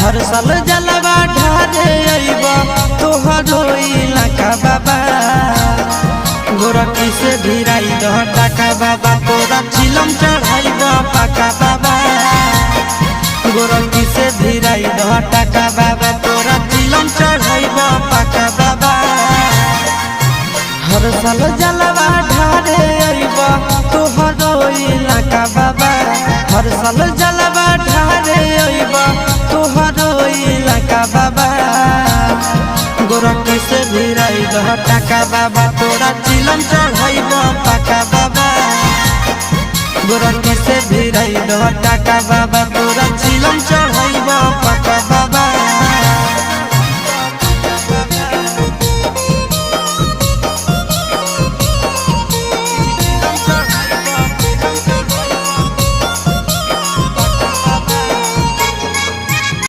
हर साल जलवा ढारे अइबा तोहरो इलाका बाबा गोरखी से भिराई दह टाका बाबा तोरा चिलम चढ़ाइबा पाका बाबा गोरखी से भिराई दह टाका बाबा तोरा चिलम चढ़ाइबा पाका बाबा हर साल जलवा ढारे अइबा तोहरो इलाका बाबा हर साल जलवा ढारे अइबा तोहरो इलाका बाबा गोरखी से भिराई दह टाका बाबा तोरा चिलम चढ़ाइबा पाका बाबा गोरखी से भिराई दह टाका बाबा तोरा चिलम